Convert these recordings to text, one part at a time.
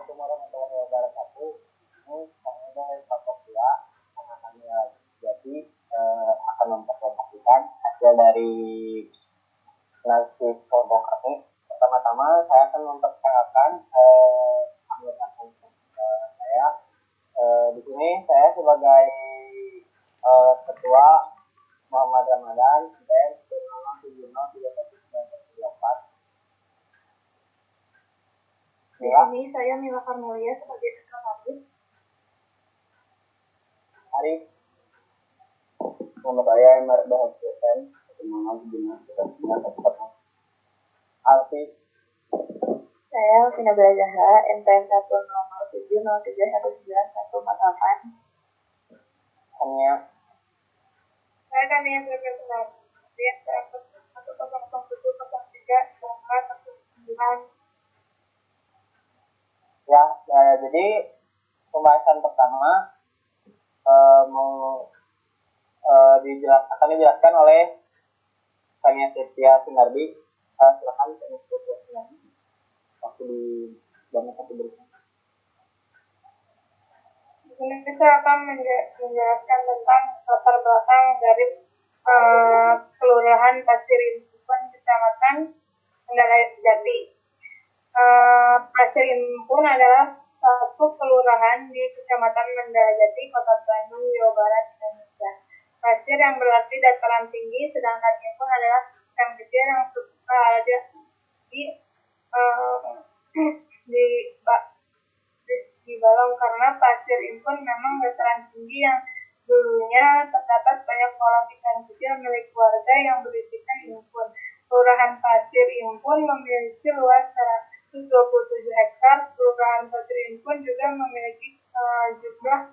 Assalamualaikum warahmatullahi wabarakatuh. Ini kami dari kelompok 2 karena kami jadi akan mempresentasikan hasil dari analisis kelompok kami. Pertama-tama saya akan memperkenalkan anggota kelompok saya. Di sini saya sebagai ketua Muhammad Ramadan dan 7031938. Di sini saya Mila Karmelia sebagai sekretaris. Arif. Nama saya Emar Bahasa Semangat Bina Arti. Saya Vina Belajaha, NPM 10070319148. Hanya. Saya Kania Zergasenar, NPM 100700319. Ya, jadi pembahasan pertama akan dijelaskan oleh Kania Setia Sinardi. Silakan Kania Setia Sinardi. Waktu di banyak satu berikutnya. Ini saya akan menjelaskan tentang latar belakang dari Kelurahan Pasir Impun, Kecamatan Kendala Jati. Pasir Impun adalah satu kelurahan di Kecamatan Kendala Jati, Kota Bandung, Jawa Barat, Indonesia. Pasir yang berarti dataran tinggi, sedangkan Impun adalah yang kecil yang suka ada di Balong, karena Pasir Impun memang dataran tinggi yang dulunya terdapat banyak kolam ikan kecil milik warga yang berisikan impun. Kelurahan Pasir Impun memiliki luas 127 hektar. Kelurahan Pasir Impun juga memiliki jumlah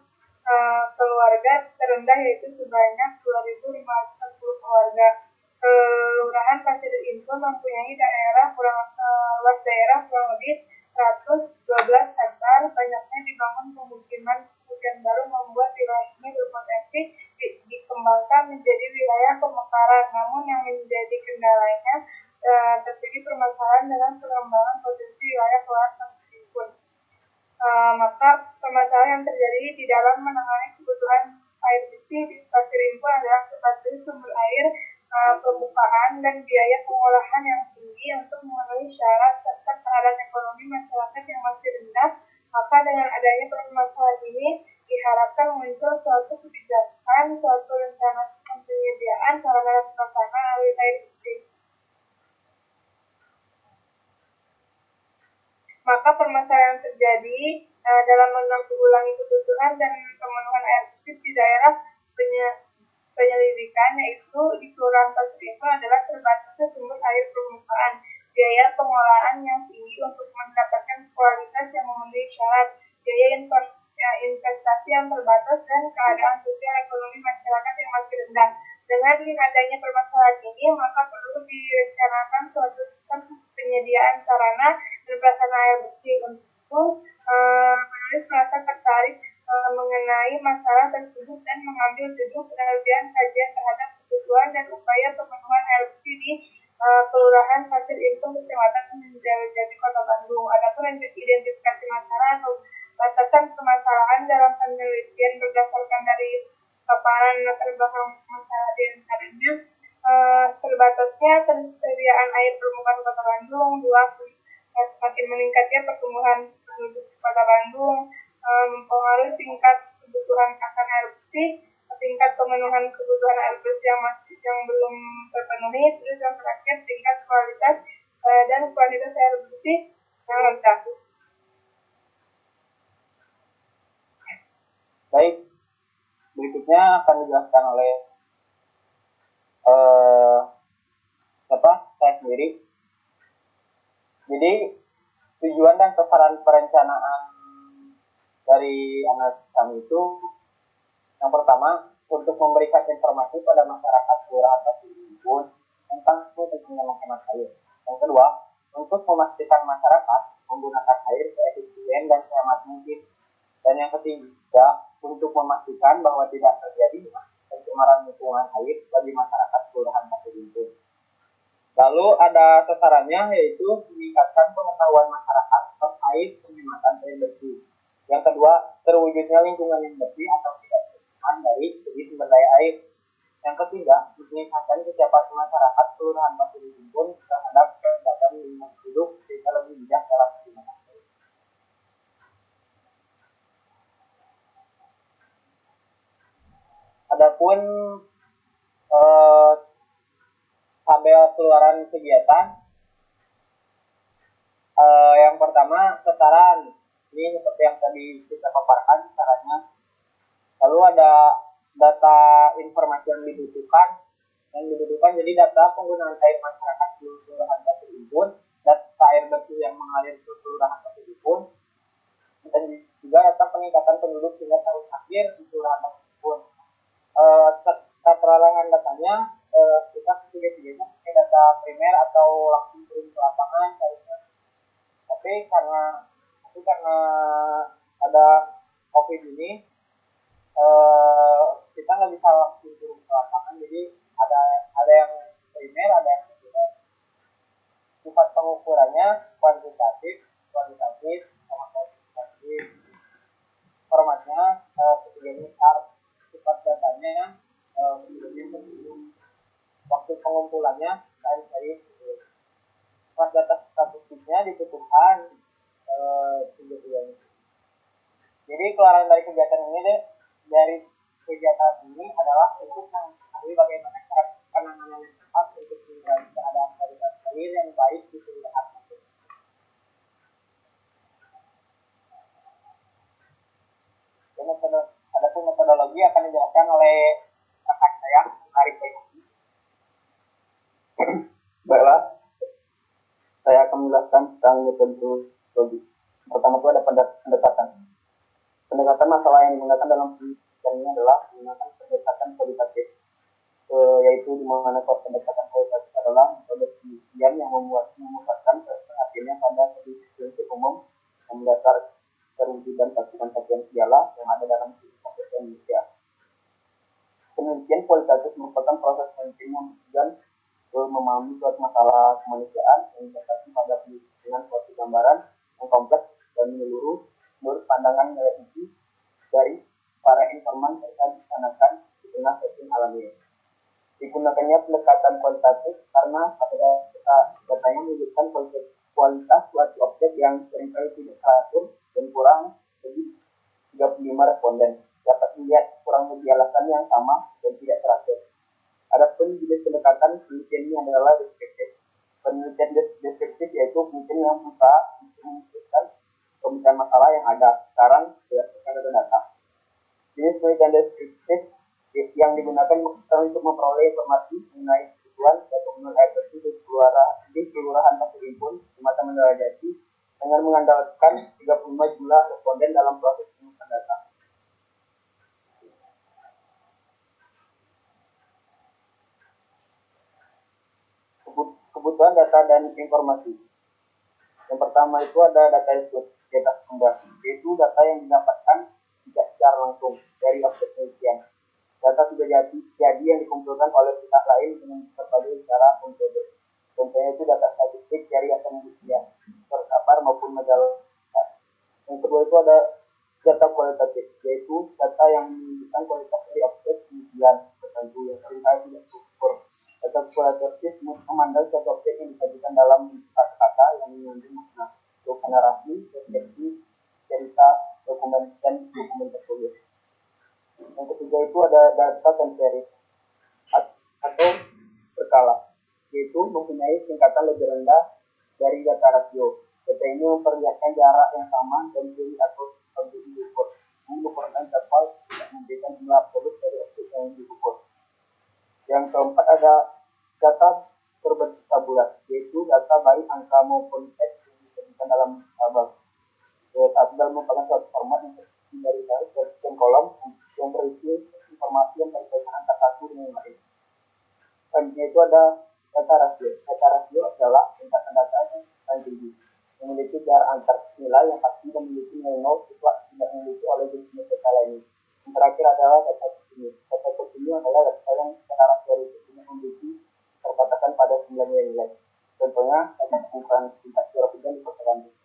keluarga terendah yaitu sebanyak 2.540 keluarga. Kelurahan Pasir Impun mempunyai luas daerah kurang lebih 112 hektar. Banyaknya dibangun pemukiman baru membuat wilayah ini berpotensi dikembangkan menjadi wilayah pemekaran. Namun yang menjadi kendalanya terjadi permasalahan dengan pengembangan potensi wilayah Kelurahan Pasir Impun. Maka permasalahan yang terjadi di dalam menangani kebutuhan air bersih di Pasir Impun adalah ketersediaan sumber air permukaan dan biaya pengolahan yang tinggi untuk memenuhi syarat serta keadaan ekonomi masyarakat yang masih rendah. Maka dengan adanya permasalahan ini diharapkan muncul suatu kebijakan, suatu rencana penyediaan sarana dan prasarana air bersih. Maka permasalahan yang terjadi dalam menanggulangi kebutuhan dan pemenuhan air bersih di daerah penyelidikan, yaitu di Kelurahan Pasir Impun adalah terbatasnya sumber air permukaan, biaya pengolahan yang tinggi untuk mendapatkan kualitas yang memenuhi syarat, biaya investasi yang terbatas, dan keadaan sosial ekonomi masyarakat yang masih rendah. Dengan adanya permasalahan ini, maka perlu direncanakan suatu sistem penyediaan sarana dan prasarana air bersih. Untuk penulis merasa tertarik mengenai masalah tersebut dan mengambil judul penelitian kajian terhadap kebutuhan dan upaya pemenuhan air bersih di Kelurahan Pasir Impun, Kecamatan Kendala Jati, Kota Bandung. Adapun identifikasi masalah atau batasan permasalahan dalam penelitian berdasarkan dari paparan latar belakang masalah di antaranya terbatasnya persediaan air permukaan Kota Bandung, 2. Semakin meningkatnya pertumbuhan penduduk di Kota Bandung, mempengaruhi tingkat kebutuhan akan air bersih, tingkat pemenuhan kebutuhan air bersih yang belum terpenuhi, terus yang terakhir tingkat kualitas dan kuantitas air bersih yang rendah. Baik, berikutnya akan dijelaskan oleh saya sendiri. Jadi tujuan dan sasaran perencanaan dari analisis kami itu yang pertama untuk memberikan informasi pada masyarakat Kelurahan Pasir Impun tentang pentingnya menghemat air. Yang kedua, untuk memastikan masyarakat menggunakan air seefisien dan sehemat mungkin. Dan yang ketiga, untuk memastikan bahwa tidak terjadi pencemaran lingkungan air bagi masyarakat Kelurahan Pasir Impun. Lalu ada sasarannya, yaitu meningkatkan pengetahuan masyarakat terkait penghematan menggunakan air bersih. Yang kedua, terwujudnya lingkungan yang bersih atau tidak tercemar dari segi sumber daya air. Yang ketiga, meningkatkan kesiapan masyarakat kelurahan Pasir Impun terhadap kegiatan lingkungan hidup sehingga lebih bijak dalam menggunakan air. Adapun tabel keluaran kegiatan, yang pertama kesetaraan. Ini seperti yang tadi kita paparkan caranya. Lalu ada data informasi yang dibutuhkan jadi data penggunaan air masyarakat di kelurahan Pasir Impun, data air bersih yang mengalir ke kelurahan Pasir Impun, dan juga data peningkatan penduduk hingga tahun akhir di kelurahan Pasir Impun. Perolehan datanya kita ketiga-tiganya pakai data primer atau langsung turun ke lapangan. Tapi karena ada COVID ini, kita nggak bisa langsung turun ke lapangan, jadi ada yang primer, ada yang sekunder. Sifat pengukurannya kualitatif sama kuantitatif. Formatnya ketiganya chart. Sifat datanya waktu pengumpulannya dari sifat data statistiknya dibutuhkan jadi keluaran dari kegiatan ini adalah untuk mengetahui bagaimana cara penanganan yang tepat untuk mengurangi keadaan kualitas air yang baik di kelurahan. Adapun metodologi akan dijelaskan oleh rekan saya, Arif. Baiklah, saya akan menjelaskan tentang metodologi. Pertama itu ada pendekatan masalah yang digunakan dalam penelitian ini adalah menggunakan pendekatan kualitatif, yaitu di mana pendekatan kualitatif adalah metode penelitian yang memusatkan perhatiannya pada prinsip umum yang mendasar terwujudan satuan-satuan segala yang ada dalam kehidupan Indonesia. Penelitian kualitatif merupakan proses penelitian yang bertujuan memahami suatu masalah kemanusiaan yang berdasarkan pada dengan suatu gambaran yang kompleks dan menyeluruh menurut pandangan religi dari para informan serta disanakan di tengah setting alami. Digunakannya pendekatan kualitatif karena pada datanya menunjukkan kualitas suatu objek yang seringkali tidak teratur dan kurang lebih 35 responden dapat melihat kurang lebih alasan yang sama dan tidak teratur. Adapun jenis pendekatan penelitian ini adalah deskriptif. Penelitian deskriptif yaitu penelitian yang berusaha memutuskan pemecahan masalah yang ada sekarang berdasarkan data. Jenis penelitian deskriptif yang digunakan untuk memperoleh informasi mengenai kebutuhan dan penggunaan air bersih di kelurahan Pasir Impun, Kecamatan Mandala Jati, dengan mengandalkan 35 jumlah responden dalam proses pengukuran data. Kebutuhan data dan informasi. Yang pertama itu ada data sumber, yaitu data yang didapatkan tidak secara langsung dari objek penelitian. Data sudah jadi yang dikumpulkan oleh pihak lain dengan berbagai cara metode. Contohnya itu data statistik dari Yayasan Indonesia, berkabar maupun majalah. Yang kedua itu ada data kualitatif, yaitu data yang menunjukkan kualitas dari objek penelitian tertentu yang seringkali tidak terukur. Data kualitatif memandang suatu objek yang disajikan dalam kata-kata yang mengandung makna, berupa narasi, deskripsi, cerita, dokumen tertulis. Yang ketiga itu ada data empirik atau berkala, yaitu mempunyai tingkatan lebih rendah dari data rasio. Data ini memperlihatkan jarak yang sama dan ciri atau objek diukur. Mengukurkan interval tidak memberikan jumlah absolut dari objek yang diukur. Yang keempat ada data berbentuk tabular, yaitu data baik angka maupun teks yang disajikan dalam tabel. Tabel merupakan suatu format yang terdiri dari garis dan kolom yang berisi informasi yang berkaitan antara satu dengan lain. Selanjutnya itu ada data rasio. Data rasio adalah tingkatan data yang paling tinggi, yang memiliki jarak antar nilai yang pasti dan memiliki nilai nol tidak memiliki oleh jenis data lainnya. Yang terakhir adalah data continue. Data continue adalah data yang secara rasio tidak memiliki terbatasan pada 9 nilai. Contohnya data pengukuran tingkat curah hujan di Kota Bandung.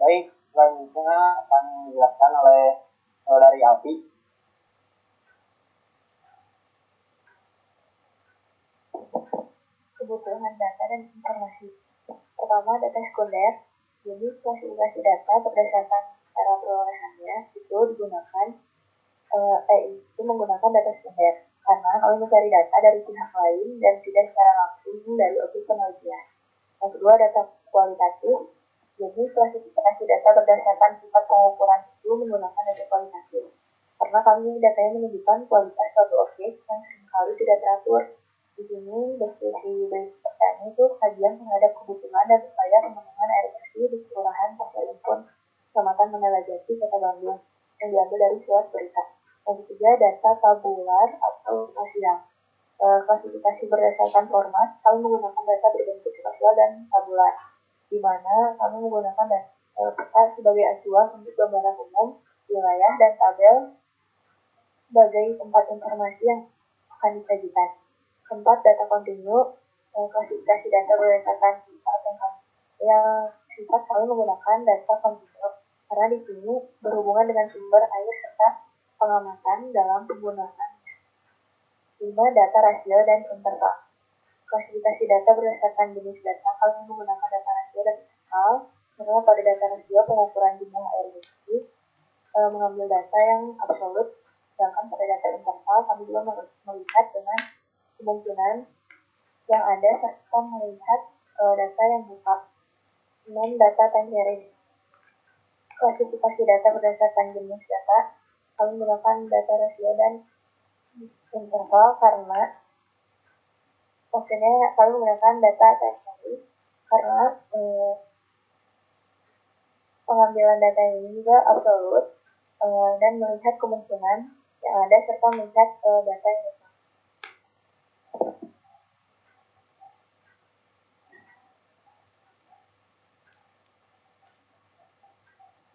Baik, selanjutnya akan dijelaskan oleh saudari Alfi. Kebutuhan data dan informasi. Pertama, data sekunder. Jadi klasifikasi data berdasarkan cara perolehannya itu digunakan itu menggunakan data sekunder karena kami mencari data dari pihak lain dan tidak secara langsung dari objek penelitian. Yang kedua, data kualitatif. Jadi klasifikasi data berdasarkan sifat pengukuran itu menggunakan data kualitatif karena kami datanya menunjukkan kualitas suatu objek yang seringkali tidak teratur. Di sini deskripsi base pertanyaan itu kajian terhadap kebutuhan dan upaya pemenuhan air bersih di Kelurahan Pasir Impun, Kecamatan Mandala Jati, Kota Bandung, yang diambil dari surat berita. Yang ketiga, data tabular atau spasial. Klasifikasi berdasarkan format, kami menggunakan data berbentuk spasial dan tabular, di mana kami menggunakan peta sebagai acuan untuk gambaran umum, wilayah, dan tabel sebagai tempat informasi yang akan disajikan. Keempat, data kontinu. Klasifikasi data berdasarkan sifat sifat kami menggunakan data kontinu karena di sini berhubungan dengan sumber air serta pengamatan dalam penggunaan. 5. Data rasio dan interval. Klasifikasi data berdasarkan jenis data, kami menggunakan data rasio dan interval karena pada data rasio pengukuran jumlah air bersih mengambil data yang absolut, sedangkan pada data interval kami juga melihat dengan kemungkinan yang ada serta melihat data yang buka. 6. Data time series. Klasifikasi data berdasarkan jenis data, kami menggunakan data rasio dan interval karena maksudnya kami menggunakan data time series karena pengambilan data ini juga absolut dan melihat kemungkinan yang ada serta melihat data yang buka.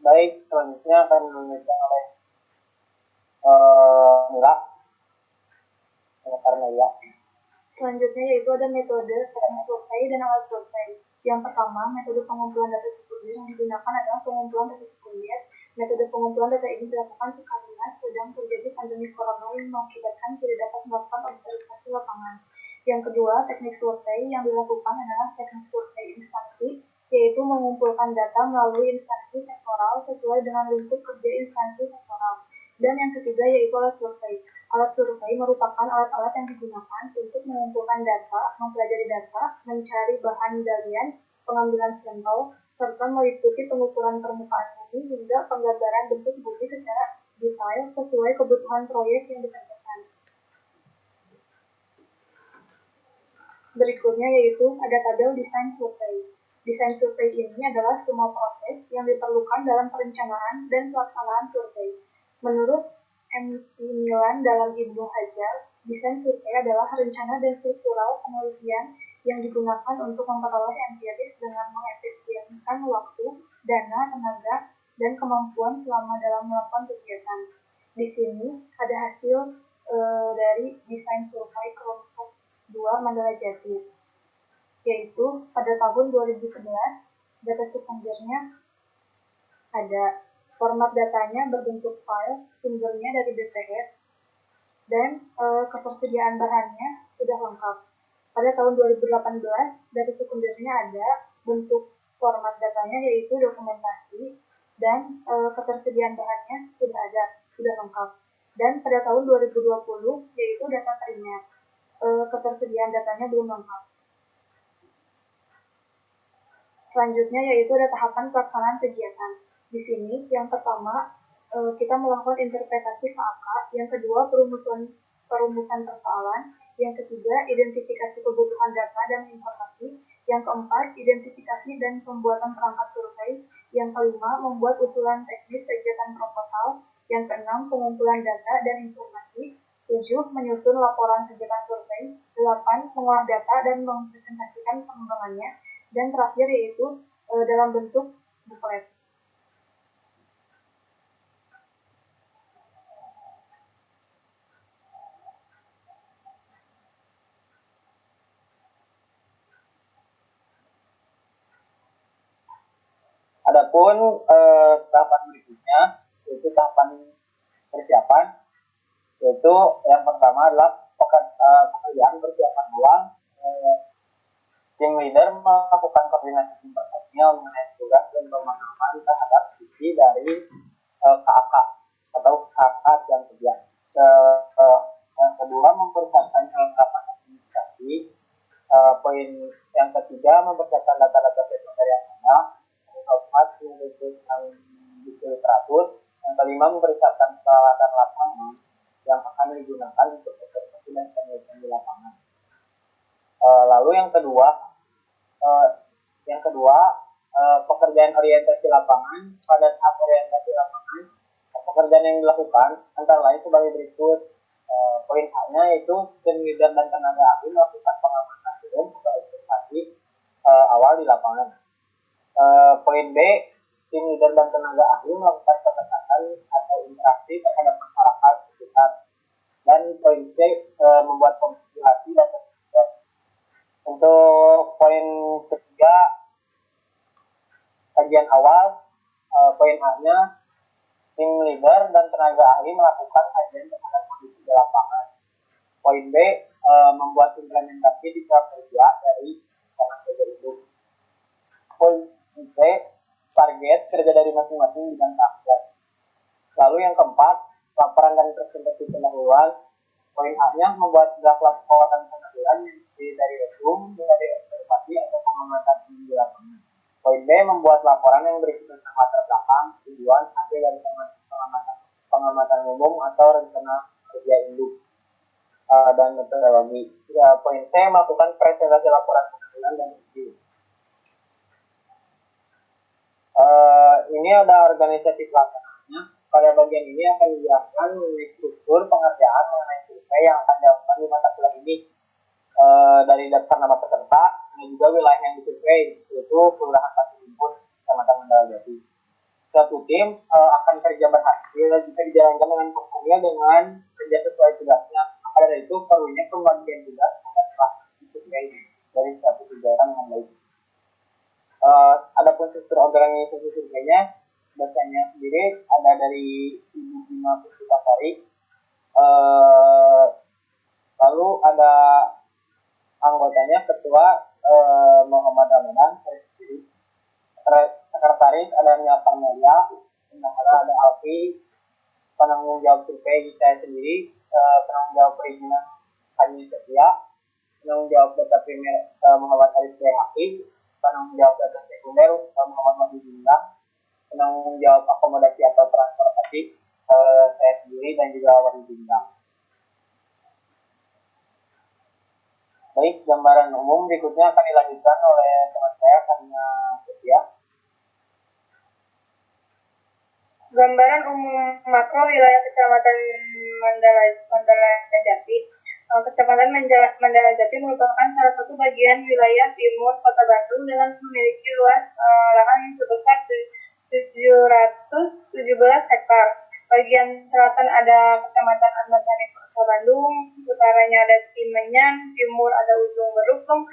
Baik, selanjutnya akan dilanjutkan oleh Mira. Karena ya. Selanjutnya yaitu ada metode teknik survei dan alat survei. Yang pertama, metode pengumpulan data sekunder yang digunakan adalah pengumpulan data sekunder. Metode pengumpulan data ini dilakukan karena sedang terjadi pandemi corona yang mengakibatkan tidak dapat melakukan observasi lapangan. Yang kedua, teknik survei yang dilakukan adalah teknik survei instansi, yaitu mengumpulkan data melalui instansi sektoral sesuai dengan lingkup kerja instansi sektoral. Dan yang ketiga yaitu alat survei. Alat survei merupakan alat-alat yang digunakan untuk mengumpulkan data, mempelajari data, mencari bahan galian, pengambilan sampel, serta meliputi pengukuran permukaan bumi hingga penggambaran bentuk bumi secara detail sesuai kebutuhan proyek yang dikerjakan. Berikutnya yaitu ada tabel desain survei. Desain survei ini adalah semua proses yang diperlukan dalam perencanaan dan pelaksanaan survei. Menurut MC Milan dalam Ibnu Hajar, desain survei adalah rencana dan struktural penelitian yang digunakan untuk memperoleh empiris dengan mengefisienkan waktu, dana, tenaga, dan kemampuan selama dalam melakukan kegiatan. Di sini ada hasil dari desain survei kelompok 2 Mandala Jati, yaitu pada tahun 2011 data sekundernya ada. Format datanya berbentuk file, sumbernya dari BPS, dan ketersediaan bahannya sudah lengkap. Pada tahun 2018, data sekundernya ada, bentuk format datanya yaitu dokumentasi, dan ketersediaan bahannya sudah ada, sudah lengkap. Dan pada tahun 2020, yaitu data primer, ketersediaan datanya belum lengkap. Selanjutnya yaitu ada tahapan pelaksanaan kegiatan. Di sini yang pertama kita melakukan interpretasi KAK, yang kedua perumusan persoalan, yang ketiga identifikasi kebutuhan data dan informasi, yang keempat identifikasi dan pembuatan perangkat survei, yang kelima membuat usulan teknis kegiatan proposal, yang keenam pengumpulan data dan informasi, 7 menyusun laporan kegiatan survei, 8 mengolah data dan mempresentasikan pengembangannya, dan terakhir yaitu dalam bentuk buklet. Adapun tahapan berikutnya yaitu tahapan persiapan, yaitu yang pertama adalah pekerjaan persiapan awal. Tim leader melakukan koordinasi tim personil mengenai tugas dan pemahaman terhadap visi dari KAK atau KAK dan kerja. Yang kedua, mempersiapkan kelengkapan administrasi. Poin yang ketiga, mempersiapkan data-data sekunder yang ada, yang kelima, mempersiapkan peralatan lapangan yang akan digunakan untuk observasi dan penelitian di lapangan. Lalu yang kedua, pekerjaan orientasi lapangan. Pada tahap orientasi lapangan, pekerjaan yang dilakukan antara lain sebagai berikut. Poin A-nya yaitu tim leader dan tenaga ahli melakukan pengamatan umum atau observasi awal di lapangan. Poin B, tim leader dan tenaga ahli melakukan pendekatan atau interaksi terhadap masyarakat sekitar. Dan poin C, membuat kompilasi data. Untuk poin ketiga, kajian awal. Poin A-nya, tim leader dan tenaga ahli melakukan kajian terhadap kondisi di lapangan. Poin B, membuat implementasi di kerja dari lapangan kerja itu. Poin C, target kerja dari masing-masing bidang keahlian. Lalu yang keempat, laporan dan presentasi pendahuluan. Poin A-nya, membuat draft laporan pendahuluan yang terdiri dari resume, dari observasi atau pengamatan di lapangan. Poin B, membuat laporan yang berisi tentang latar belakang, tujuan, hasil dari pengamatan umum atau rencana kerja induk dan metodologi. Poin C, melakukan presentasi laporan pendahuluan dan review. Ini ada organisasi pelaksanaannya. Pada bagian ini akan dijelaskan mengenai struktur pengerjaan mengenai survei yang akan dilakukan di mata kuliah ini. Dari daftar nama peserta dan juga wilayah yang disurvei, yaitu Kelurahan Pasir Impun, Kecamatan Mandala Jati. Suatu tim akan kerja berhasil jika dijalankan dengan personil dengan kerja sesuai tugasnya. Maka dari itu perlunya pembagian tugas adalah disurvei dari satu kegiatan yang baik. Adapun struktur organisasi surveinya, dosennya sendiri ada dari Ibu Bima Puspitasari. Lalu ada anggotanya Ketua Muhammad Ramadan, sekretaris ada Nia Pamelia, bendahara ada Alfi, penanggung jawab survei saya sendiri, penanggung jawab perizinan Haji Setia, penanggung jawab data primer Muhammad Arif Hakim, penanggung jawab data sekunder Muhammad Wahid Bintang, penanggung jawab akomodasi atau transportasi saya sendiri dan juga Wahid Bintang. Baik, gambaran umum berikutnya akan dilanjutkan oleh teman saya karena Setia. Gambaran umum makro wilayah Kecamatan Mandala Jati. Kecamatan Mandala Jati merupakan salah satu bagian wilayah timur Kota Bandung dengan memiliki luas lahan sebesar 717 hektar. Bagian selatan ada Kecamatan Ahmad Yani Kota Bandung, utaranya ada Cimenyan, timur ada Ujung Berukung,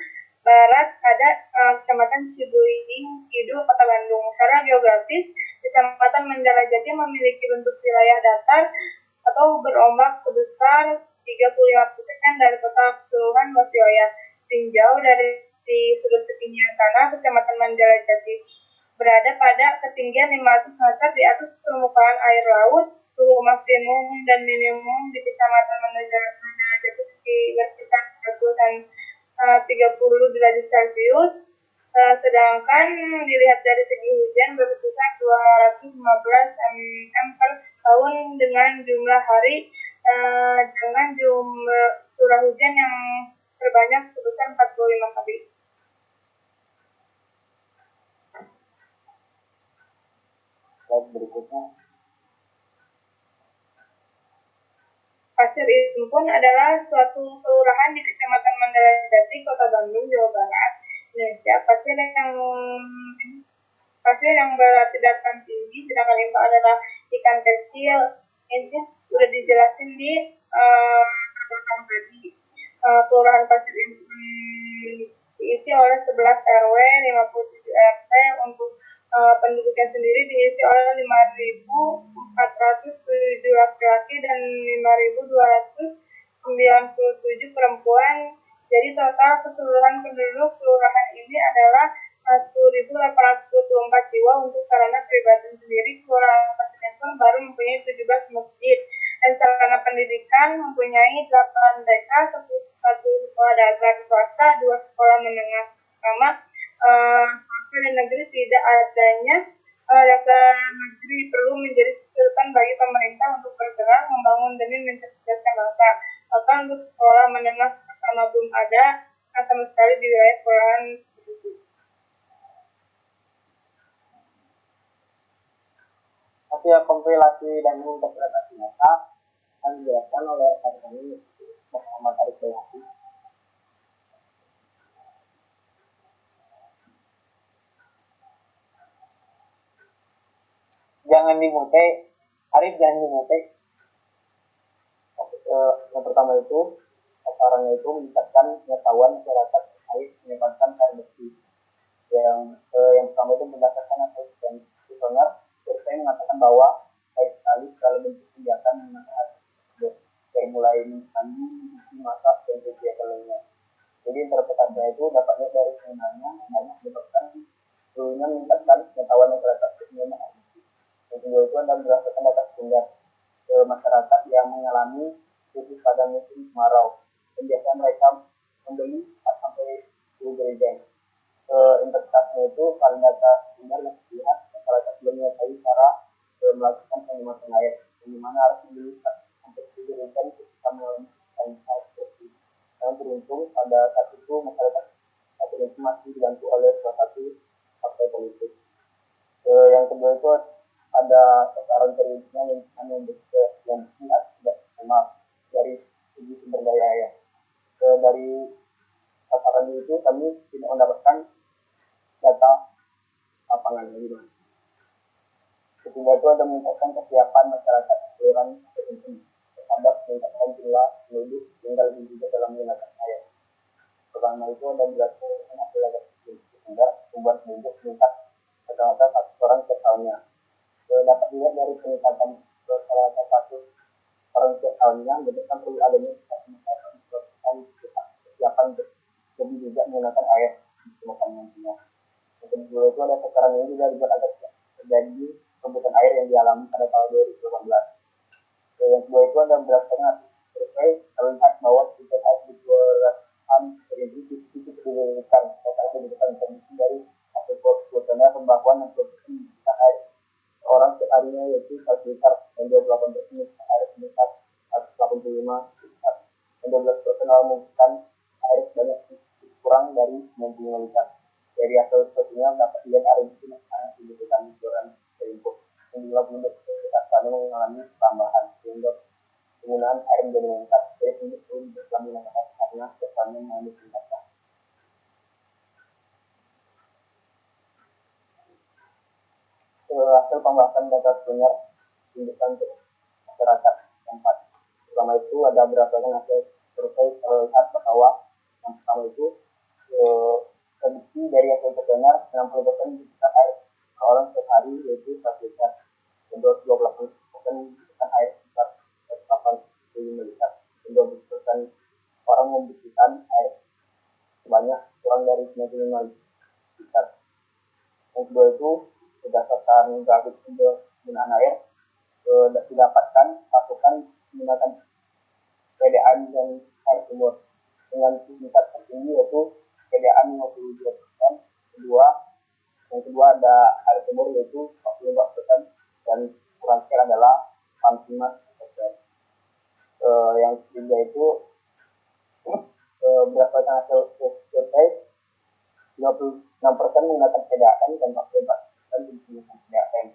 barat ada Kecamatan Cibuiding, Kidul Kota Bandung. Secara geografis, Kecamatan Mandala Jati memiliki bentuk wilayah datar atau berombak sebesar 35% dari total keseluruhan luas wilayah. Tinjau dari sudut ketinggian tanah, Kecamatan Mandala Jati berada pada ketinggian 500 meter di atas permukaan air laut. Suhu maksimum dan minimum di Kecamatan Mandala Jati berkisar 30 derajat Celcius. Sedangkan dilihat dari segi hujan berkisar 215 mm per tahun dengan jumlah hari dengan jumlah curah hujan yang terbanyak sebesar 45 hari. Slide berikutnya. Pasir Impun adalah suatu kelurahan di Kecamatan Mandala Jati, Kota Bandung, Jawa Barat, Indonesia. Pasir yang berarti dataran tinggi, sedangkan impun adalah ikan kecil. Ini sudah dijelasin di belakang tadi. Kelurahan Pasir Impun diisi oleh 11 RW, 57 RT untuk penduduknya sendiri diisi oleh 5.407 laki-laki dan 5.297 perempuan. Jadi total keseluruhan penduduk kelurahan ini adalah 10.824 jiwa. Untuk sarana pribadi sendiri, Kelurahan Pasir Impun baru mempunyai 17 masjid, dan sarana pendidikan mempunyai 8 TK, 1 sekolah dasar swasta, 2 sekolah menengah pertama, swasta dan negeri. Tidak adanya dasar negeri perlu menjadi kesulitan bagi pemerintah untuk bergerak membangun demi mencerdaskan bangsa. Bahkan untuk sekolah menengah pertama belum ada sama sekali di wilayah kelurahan tersebut. Hasil kompilasi dan interpretasi nyata akan dijelaskan oleh rekan kami Muhammad Arif Bayhaqi. Jangan dimute, Arif jangan dimute. Yang pertama itu, sasarannya itu meningkatkan pengetahuan masyarakat terkait meningkatkan air bersih. Yang pertama itu berdasarkan hasil kuesioner, survei mengatakan bahwa baik sekali kalau bentuk kegiatan menggunakan dari mulai mandi, cuci, masak, dan kegiatan lainnya. Jadi interpretasinya itu dapatnya dari penggunaannya banyak menyebabkan dulunya meningkatkan pengetahuan masyarakat menggunakan air bersih. Yang kedua itu adalah berdasarkan data sekunder masyarakat yang mengalami krisis pada musim kemarau. Dan biasanya mereka membeli 4 sampai 10 jerigen. Interpretasinya itu paling data sekunder yang terlihat masyarakat belum mengetahui cara melakukan penghematan air, di mana harus membeli 4 sampai 10 jerigen ketika mengalami air bersih. Dan beruntung pada saat itu masyarakat masih dibantu oleh salah satu partai politik. Yang kedua itu ada sasaran periodisnya yang tidak maksimal dari segi sumber daya air. Dari sasaran itu kami tidak mendapatkan data lapangan gimana. Ketiga itu ada meningkatkan kesiapan masyarakat kelurahan terhadap meningkatkan jumlah penduduk tinggal di juga dalam menggunakan air. Pertama itu ada berdasarkan hasil sehingga jumlah penduduk meningkat rata-rata 1 orang per tahunnya. Dapat dilihat dari peningkatan rata-rata 1 orang per tahunnya, menyebabkan perlu adanya kesiapan lebih juga menggunakan air di nantinya. Yang kedua itu ada sekarang ini juga dibuat agar terjadi kebutuhan air yang dialami pada tahun 2018. Yang kedua itu ada berdasarkan survei terlihat bahwa kebutuhan air di kelurahan itu didirikan total kebutuhan kondisi dari hasil kuesioner pembahuan dan kebutuhan air orang seharinya yaitu 1 liter dan 28% air sekitar 185 liter dan 12% membutuhkan air sebanyak kurang dari 95 liter. Dari hasil surveinya dapat dilihat air itu sangat dibutuhkan di kelurahan Impun. Jumlah penduduk sekitar mengalami tambahan sehingga penggunaan air menjadi meningkat. Jadi penduduk perlu berkelanjutan meningkat karena kesannya mengalami peningkatan. Hasil pembahasan data sekunder tunjukkan untuk masyarakat tempat. Pertama itu ada berdasarkan hasil survei terlihat bahwa yang pertama itu prediksi dari hasil kuesioner 60% dibutuhkan air per orang setiap hari yaitu 1 liter, dan 28% dibutuhkan air sekitar 185 liter, dan 20% orang membutuhkan air sebanyak kurang dari 95 liter. Yang kedua itu berdasarkan grafik penggunaan air didapatkan pasukan menggunakan PDAM dan air sumur dengan tingkat tertinggi yaitu PDAM 52%. Yang kedua ada air sumur yaitu 44% dan kurang sekali adalah 45%. Yang ketiga itu berdasarkan hasil survei 56% menggunakan PDAM dan 44% menggunakan PDAM.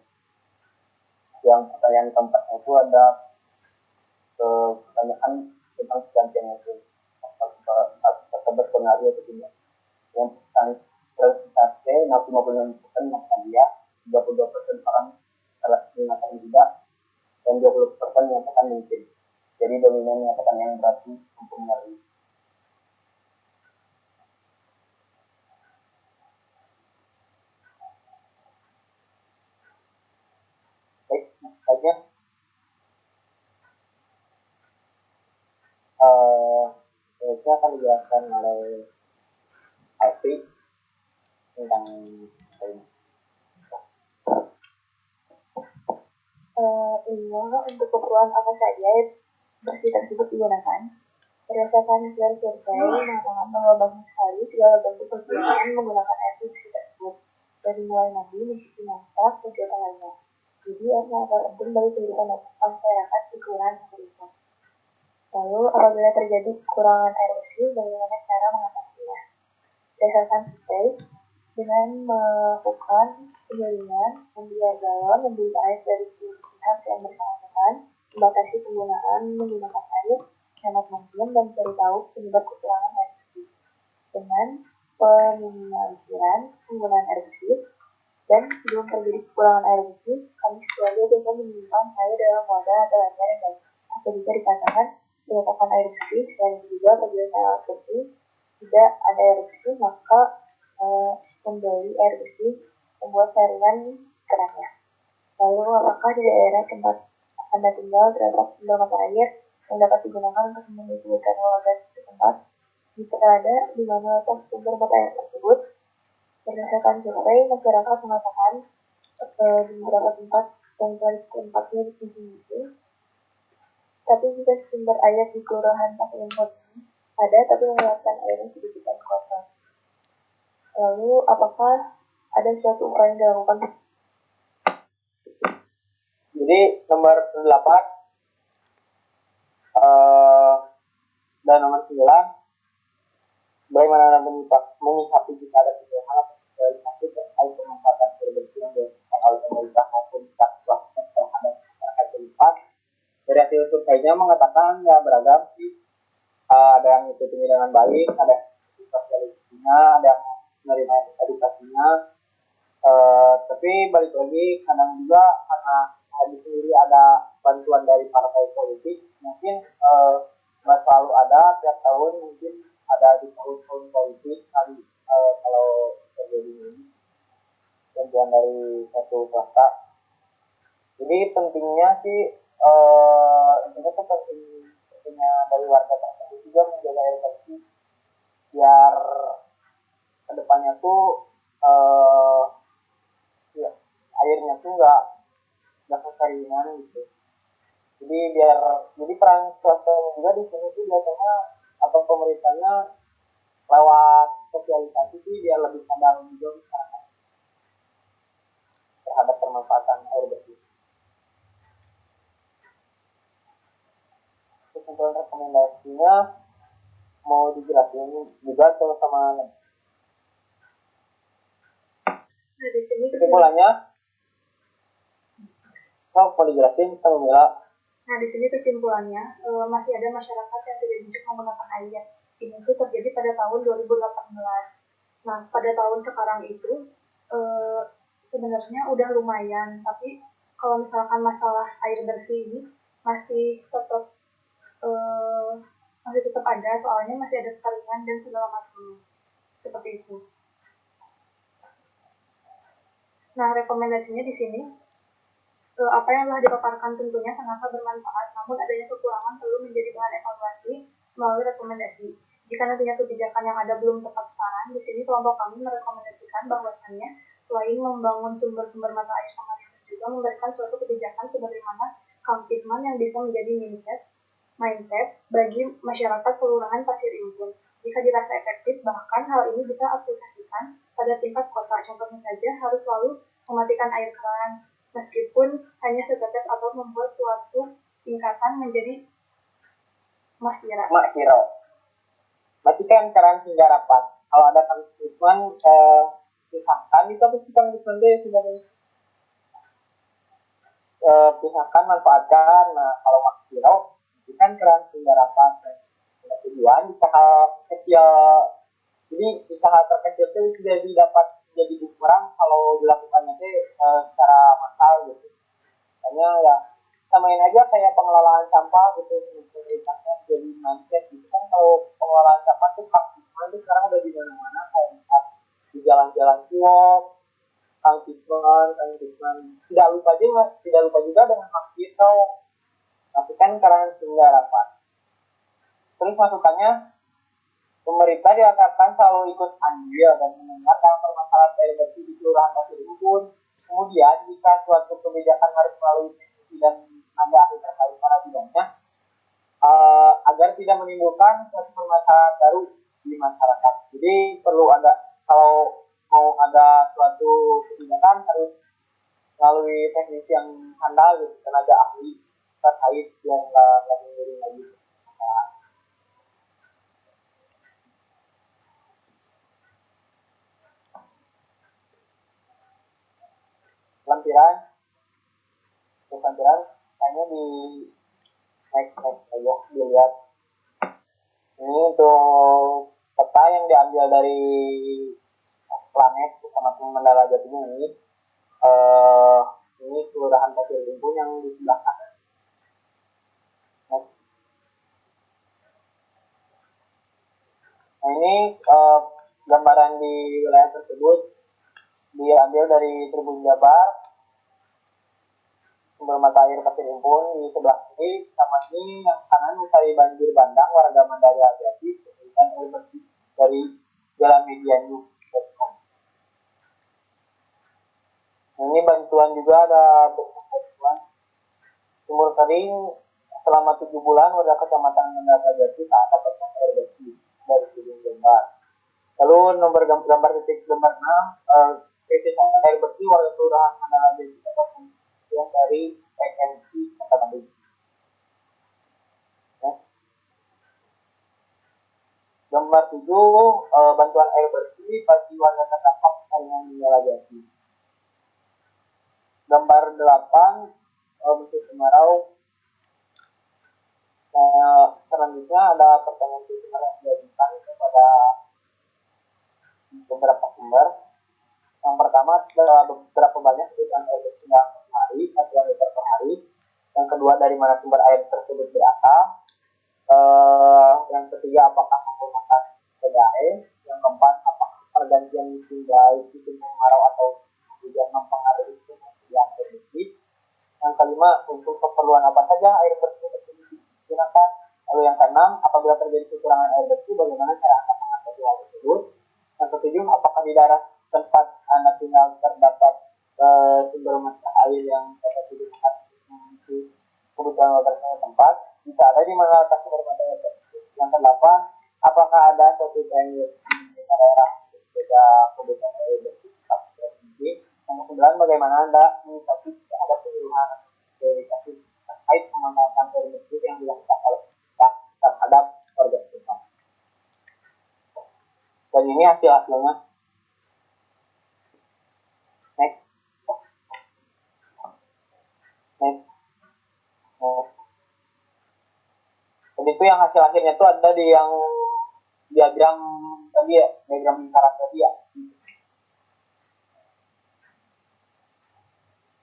Yang pertanyaan keempatnya itu ada pertanyaan tentang pergantian itu apakah berpengaruh atau tidak. Yang persentase 56% mengatakan dia, 32% orang mengatakan tidak, dan 20% mengatakan mungkin. Jadi dominan mengatakan yang berarti mempengaruhi. selanjutnya akan dijelaskan oleh Alfi tentang ini. Untuk keperluan apa saja bersih tersebut digunakan. Berdasarkan hasil survei mengatakan bahwa banyak sekali segala bentuk kegiatan menggunakan air bersih tersebut, dari mulai mandi, mencuci masak, kegiatan lainnya. Jadi air sangat penting bagi kehidupan masyarakat di kelurahan seperti. Lalu apabila terjadi kekurangan air bersih, bagaimana cara mengatasinya? Berdasarkan survei, dengan melakukan penjaringan, membeli galon, membeli air dari pihak yang bersangkutan, membatasi penggunaan menggunakan air hemat mungkin dan cari tahu penyebab kekurangan air bersih. Dengan peminimalisasian penggunaan air bersih dan sebelum terjadi kekurangan air bersih, kami keluarga bisa menyimpan air dalam wadah atau ember yang baik. Atau bisa dikatakan meletakkan air bersih. Selain itu juga apabila cara bersih tidak ada air bersih, maka membeli air bersih membuat saringan kerannya. Lalu apakah di daerah tempat Anda tinggal terdapat sumber mata air yang dapat digunakan untuk memenuhi kebutuhan warga setempat? Jika ada, di mana letak sumber mata air tersebut? Berdasarkan survei, masyarakat mengatakan di beberapa tempat yang tempatnya disini. Tapi jika sumber air di kelurahan Pasir Import ada, tapi mengeluarkan airnya sedikit dan kotor. Lalu, apakah ada suatu upaya yang dilakukan? Jadi nomor 8 dan nomor 9, bagaimana Anda menyikapi jika ada kegiatan dari sakit terkait pemanfaatan air bersih yang dilakukan oleh pemerintah maupun pihak swasta terhadap masyarakat setempat. Dari hasil surveinya mengatakan ya beragam sih. Ada yang mengikutinya dengan baik, ada yang sosialisasinya, ada yang menerima edukasinya. Tapi balik lagi kadang juga karena di sendiri ada bantuan dari partai politik, mungkin nggak selalu ada tiap tahun, mungkin ada di tahun-tahun politik kali kalau terjadi ini bantuan dari satu swasta. Jadi pentingnya sih intinya tuh pentingnya dari warga tersebut juga menjaga air bersih biar kedepannya tuh ya, airnya tuh nggak kekeringan gitu. Jadi peran swasta juga di sini tuh biasanya atau pemerintahnya lewat sosialisasi sih biar lebih sadar juga terhadap pemanfaatan air bersih. Kesimpulan rekomendasinya mau dijelasin juga atau sama? Nah, di sini kesimpulannya mau dijelasin sama Mila. Nah, di sini kesimpulannya masih ada masyarakat yang tidak bijak menggunakan air. Ini tuh terjadi pada tahun 2018. Nah, pada tahun sekarang itu sebenarnya udah lumayan, tapi kalau misalkan masalah air bersih ini masih tetap ada, soalnya masih ada kekeringan dan segala macam seperti itu. Nah, rekomendasinya di sini apa yang telah dipaparkan tentunya sangatlah bermanfaat, namun adanya kekurangan perlu menjadi bahan evaluasi melalui rekomendasi. Jika nantinya kebijakan yang ada belum tepat sasaran, di sini kelompok kami merekomendasikan bahwasannya selain membangun sumber-sumber mata air samarinda juga memberikan suatu kebijakan sebagaimana kampisman yang bisa menjadi mindset bagi masyarakat kelurahan Pasir Impun. Jika dirasa efektif, bahkan hal ini bisa aplikasikan pada tingkat kota. Contohnya saja harus selalu mematikan air keran, meskipun hanya setetes atau membuat suatu tingkatan menjadi makhiro. Matikan keran hingga rapat. Kalau ada kampisman pisahkan itu kampisman deh sudah pisahkan, manfaatkan. Nah kalau makhiro matikan keran hingga rapat. Tujuan usaha kecil, jadi usaha terkecil itu tidak dapat jadi berkurang kalau dilakukannya secara massal gitu. Hanya ya samain aja kayak pengelolaan sampah gitu, pemerintahnya jadi mindset gitu kan. Kalau pengelolaan sampah tuh kampisman tuh sekarang udah di mana-mana, kayak di jalan-jalan Ciwok, kampisman. Tidak lupa juga dengan makhiro. Tapi kan karena hingga rapat. Terus masukannya pemerintah diharapkan selalu ikut andil dan mendengarkan permasalahan air bersih di Kelurahan Pasir Impun. Kemudian, jika suatu kebijakan harus melalui diskusi dan tenaga ahli terkait para bidangnya, agar tidak menimbulkan suatu permasalahan baru di masyarakat. Jadi perlu ada, kalau mau ada suatu kebijakan harus melalui teknisi yang handal, gitu, tenaga ahli terkait yang lebih lagi. Lampiran hanya di next aja dilihat. Ini untuk peta yang diambil dari planet sama Mandala Jatinya ini. Ini Kelurahan Pasir Impun yang di sebelah kanan. Nah ini gambaran di wilayah tersebut diambil dari Tribun Jabar, sumber mata air Pasir Impun di sebelah kiri, sama ini yang kanan mencari banjir bandang warga Mandala Jati, dan air bersih dari Jalan Medianews.com. Nah, ini bantuan juga ada bantuan sumur kering selama 7 bulan warga Kecamatan Mandala Jati tak dapatkan air bersih dari Tribun Jabar. Lalu nomor gambar titik gambar 6 krisis air bersih warga Kelurahan Mandala Jati dapat yang dari PNI Kota Bandung. Gambar 7 bantuan air bersih bagi warga terdampak dengan Mandala Jati. Gambar 8 musim kemarau. Selanjutnya ada pertanyaan yang diajukan kepada beberapa sumber. Yang pertama adalah berapa banyak kebutuhan air bersih yang per hari, 1 liter per hari. Yang kedua, dari mana sumber air tersebut berasal. Yang ketiga, apakah menggunakan PDAM. Yang keempat, apakah pergantian musim baik musim kemarau atau hujan mempengaruhi ketersediaan air bersih. Yang kelima, untuk keperluan apa saja air bersih tersebut digunakan. Lalu yang keenam, apabila terjadi kekurangan air bersih, bagaimana cara Anda mengatasi hal tersebut. Yang ketujuh, apakah di daerah tempat Anda tinggal terdapat sumber mata air yang dapat digunakan untuk memenuhi kebutuhan warga tempat. Jika ada, di mana letak sumber mata air tersebut. Yang kedelapan, apakah ada suatu daerah berbeda kebutuhan air bersih provinsi. Yang kesembilan, bagaimana Anda menyikapi terhadap penyuluhan dedikasi terkait pemanfaatan air bersih yang dilakukan oleh terhadap warga setempat. Dan ini hasilnya. Next. Jadi itu yang hasil akhirnya itu ada di yang diagram tadi ya, diagram lingkaran tadi ya.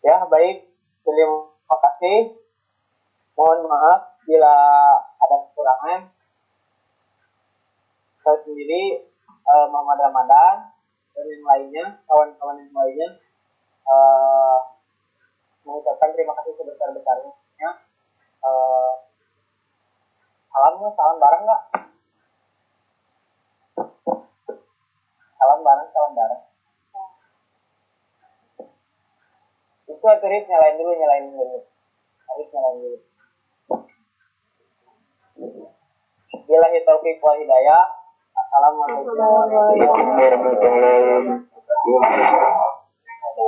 Ya baik, terima kasih. Mohon maaf bila ada kekurangan. Saya sendiri Muhammad Ramadan dan yang lainnya, kawan-kawan yang lainnya mengucapkan terima kasih sebesar-besarnya. Salam bareng nggak? Salam bareng. Itu Arif nyalain dulu. Arif nyalain dulu. Billahi taufiq wal hidayah. Assalamualaikum warahmatullahi wabarakatuh.